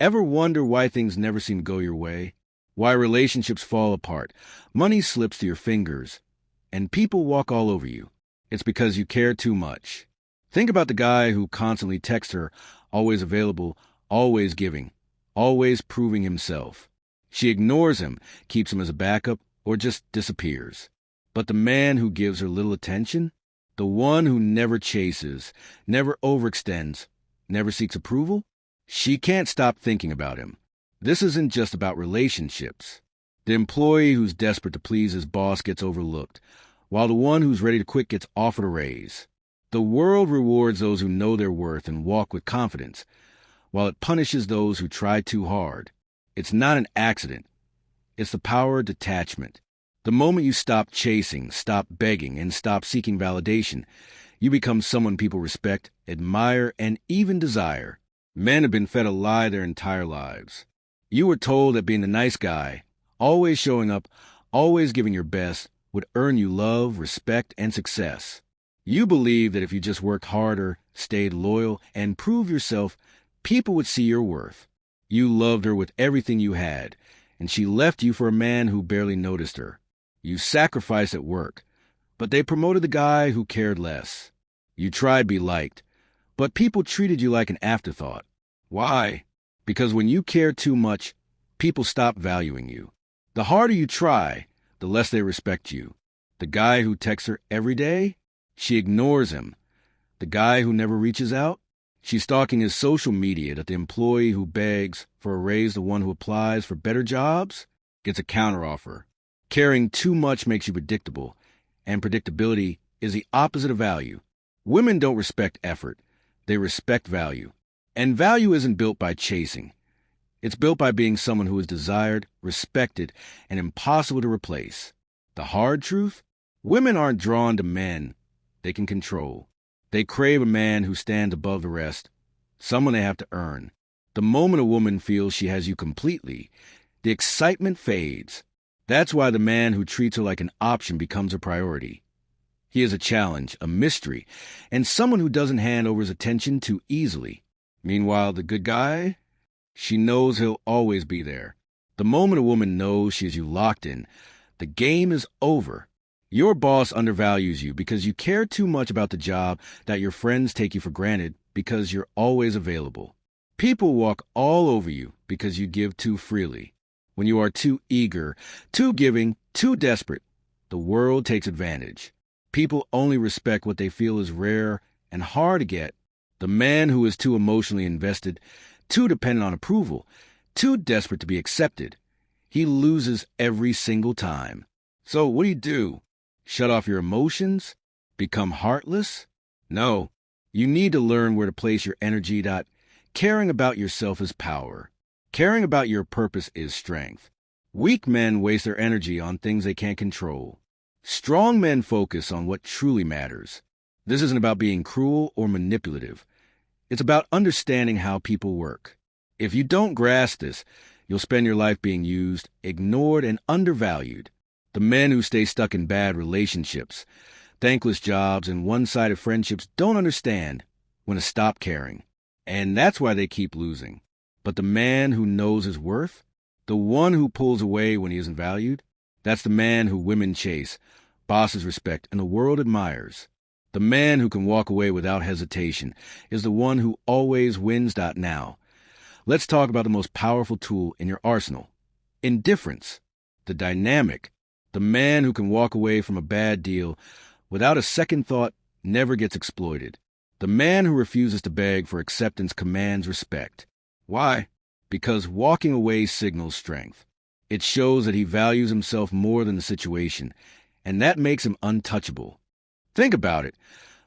Ever wonder why things never seem to go your way? Why relationships fall apart, money slips through your fingers, and people walk all over you? It's because you care too much. Think about the guy who constantly texts her, always available, always giving, always proving himself. She ignores him, keeps him as a backup, or just disappears. But the man who gives her little attention, the one who never chases, never overextends, never seeks approval, she can't stop thinking about him. This isn't just about relationships. The employee who's desperate to please his boss gets overlooked, while the one who's ready to quit gets offered a raise. The world rewards those who know their worth and walk with confidence, while it punishes those who try too hard. It's not an accident. It's the power of detachment. The moment you stop chasing, stop begging, and stop seeking validation, you become someone people respect, admire, and even desire. Men have been fed a lie their entire lives. You were told that being the nice guy, always showing up, always giving your best, would earn you love, respect, and success. You believed that if you just worked harder, stayed loyal, and proved yourself, people would see your worth. You loved her with everything you had, and she left you for a man who barely noticed her. You sacrificed at work, but they promoted the guy who cared less. You tried to be liked, but people treated you like an afterthought. Why? Because when you care too much, people stop valuing you. The harder you try, the less they respect you. The guy who texts her every day, she ignores him. The guy who never reaches out, she's stalking his social media. That the employee who begs for a raise, the one who applies for better jobs, gets a counteroffer. Caring too much makes you predictable, and predictability is the opposite of value. Women don't respect effort. They respect value. And value isn't built by chasing. It's built by being someone who is desired, respected, and impossible to replace. The hard truth? Women aren't drawn to men they can control. They crave a man who stands above the rest, someone they have to earn. The moment a woman feels she has you completely, the excitement fades. That's why the man who treats her like an option becomes a priority. He is a challenge, a mystery, and someone who doesn't hand over his attention too easily. Meanwhile, the good guy? She knows he'll always be there. The moment a woman knows she has you locked in, the game is over. Your boss undervalues you because you care too much about the job that your friends take you for granted because you're always available. People walk all over you because you give too freely. When you are too eager, too giving, too desperate, the world takes advantage. People only respect what they feel is rare and hard to get. The man who is too emotionally invested, too dependent on approval, too desperate to be accepted, he loses every single time. So what do? Shut off your emotions? Become heartless? No. You need to learn where to place your energy. Caring about yourself is power. Caring about your purpose is strength. Weak men waste their energy on things they can't control. Strong men focus on what truly matters. This isn't about being cruel or manipulative. It's about understanding how people work. If you don't grasp this, you'll spend your life being used, ignored, and undervalued. The men who stay stuck in bad relationships, thankless jobs, and one-sided friendships don't understand when to stop caring. And that's why they keep losing. But the man who knows his worth, the one who pulls away when he isn't valued, that's the man who women chase, bosses respect, and the world admires. The man who can walk away without hesitation is the one who always wins. Now, let's talk about the most powerful tool in your arsenal. Indifference. The dynamic. The man who can walk away from a bad deal without a second thought never gets exploited. The man who refuses to beg for acceptance commands respect. Why? Because walking away signals strength. It shows that he values himself more than the situation, and that makes him untouchable. Think about it.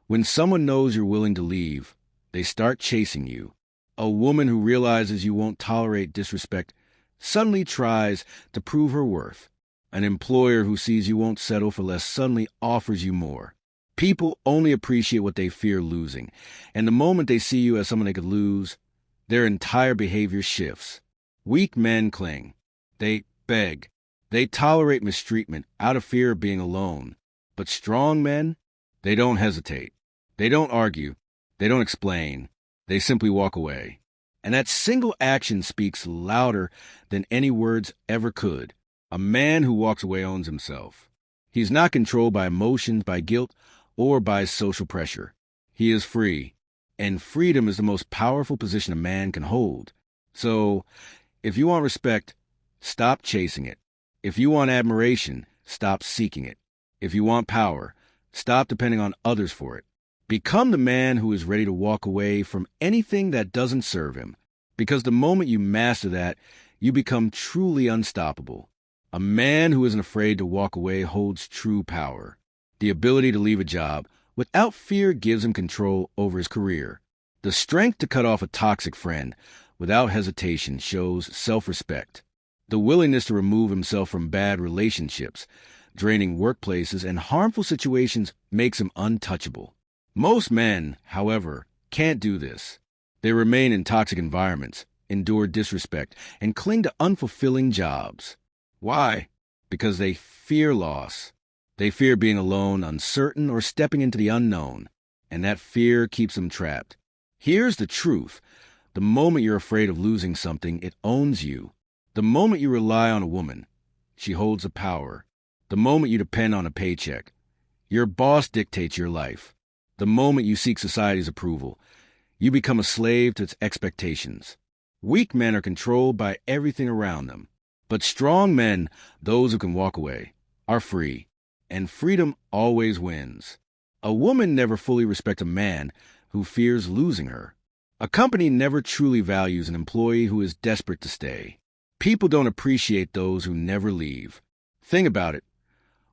When someone knows you're willing to leave, they start chasing you. A woman who realizes you won't tolerate disrespect suddenly tries to prove her worth. An employer who sees you won't settle for less suddenly offers you more. People only appreciate what they fear losing, and the moment they see you as someone they could lose, their entire behavior shifts. Weak men cling. They beg. They tolerate mistreatment out of fear of being alone. But strong men, they don't hesitate. They don't argue. They don't explain. They simply walk away. And that single action speaks louder than any words ever could. A man who walks away owns himself. He's not controlled by emotions, by guilt, or by social pressure. He is free. And freedom is the most powerful position a man can hold. So, if you want respect, stop chasing it. If you want admiration, stop seeking it. If you want power, stop depending on others for it. Become the man who is ready to walk away from anything that doesn't serve him. Because the moment you master that, you become truly unstoppable. A man who isn't afraid to walk away holds true power. The ability to leave a job without fear gives him control over his career. The strength to cut off a toxic friend without hesitation shows self-respect. The willingness to remove himself from bad relationships, draining workplaces, and harmful situations makes him untouchable. Most men, however, can't do this. They remain in toxic environments, endure disrespect, and cling to unfulfilling jobs. Why? Because they fear loss. They fear being alone, uncertain, or stepping into the unknown, and that fear keeps them trapped. Here's the truth. The moment you're afraid of losing something, it owns you. The moment you rely on a woman, she holds the power. The moment you depend on a paycheck, your boss dictates your life. The moment you seek society's approval, you become a slave to its expectations. Weak men are controlled by everything around them. But strong men, those who can walk away, are free. And freedom always wins. A woman never fully respects a man who fears losing her. A company never truly values an employee who is desperate to stay. People don't appreciate those who never leave. Think about it.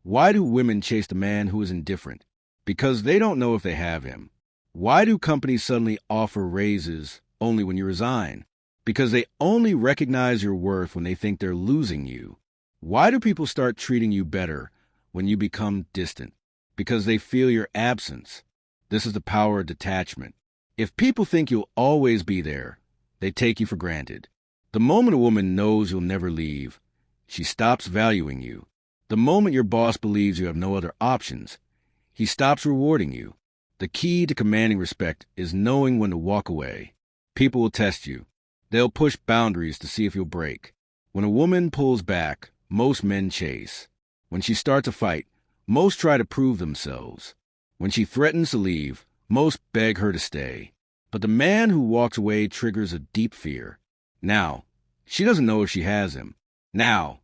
Why do women chase the man who is indifferent? Because they don't know if they have him. Why do companies suddenly offer raises only when you resign? Because they only recognize your worth when they think they're losing you. Why do people start treating you better when you become distant? Because they feel your absence. This is the power of detachment. If people think you'll always be there, they take you for granted. The moment a woman knows you'll never leave, she stops valuing you. The moment your boss believes you have no other options, he stops rewarding you. The key to commanding respect is knowing when to walk away. People will test you. They'll push boundaries to see if you'll break. When a woman pulls back, most men chase. When she starts a fight, most try to prove themselves. When she threatens to leave, most beg her to stay. But the man who walks away triggers a deep fear. Now, she doesn't know if she has him. Now,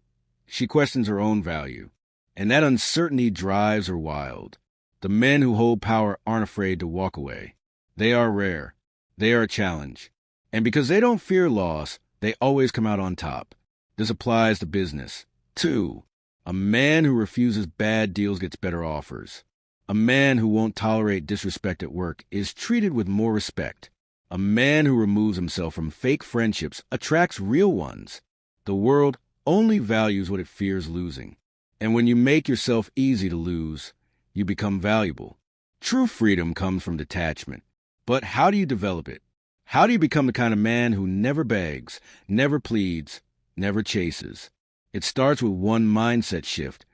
she questions her own value. And that uncertainty drives her wild. The men who hold power aren't afraid to walk away. They are rare. They are a challenge. And because they don't fear loss, they always come out on top. This applies to business. 2. A man who refuses bad deals gets better offers. A man who won't tolerate disrespect at work is treated with more respect. A man who removes himself from fake friendships attracts real ones. The world only values what it fears losing. And when you make yourself easy to lose, you become valuable. True freedom comes from detachment. But how do you develop it? How do you become the kind of man who never begs, never pleads, never chases? It starts with one mindset shift.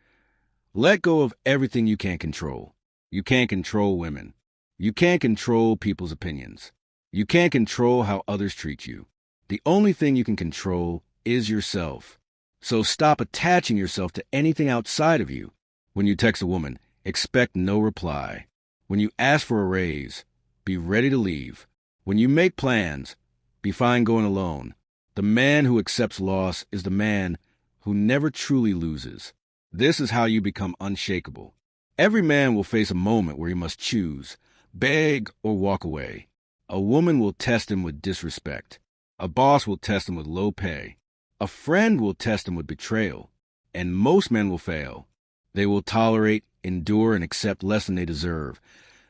Let go of everything you can't control. You can't control women. You can't control people's opinions. You can't control how others treat you. The only thing you can control is yourself. So stop attaching yourself to anything outside of you. When you text a woman, expect no reply. When you ask for a raise, be ready to leave. When you make plans, be fine going alone. The man who accepts loss is the man who never truly loses. This is how you become unshakable. Every man will face a moment where he must choose, beg or walk away. A woman will test him with disrespect. A boss will test him with low pay. A friend will test him with betrayal. And most men will fail. They will tolerate, endure, and accept less than they deserve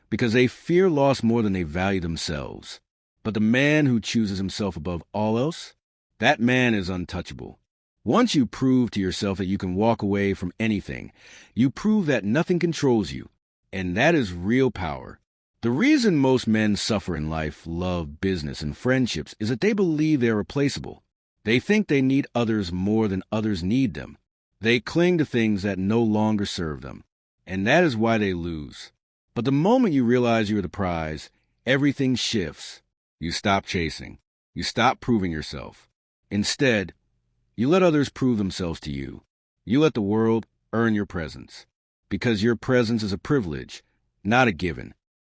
because they fear loss more than they value themselves. But the man who chooses himself above all else, that man is untouchable. Once you prove to yourself that you can walk away from anything, you prove that nothing controls you, and that is real power. The reason most men suffer in life, love, business, and friendships is that they believe they are replaceable. They think they need others more than others need them. They cling to things that no longer serve them, and that is why they lose. But the moment you realize you are the prize, everything shifts. You stop chasing. You stop proving yourself. Instead, you let others prove themselves to you. You let the world earn your presence. Because your presence is a privilege, not a given.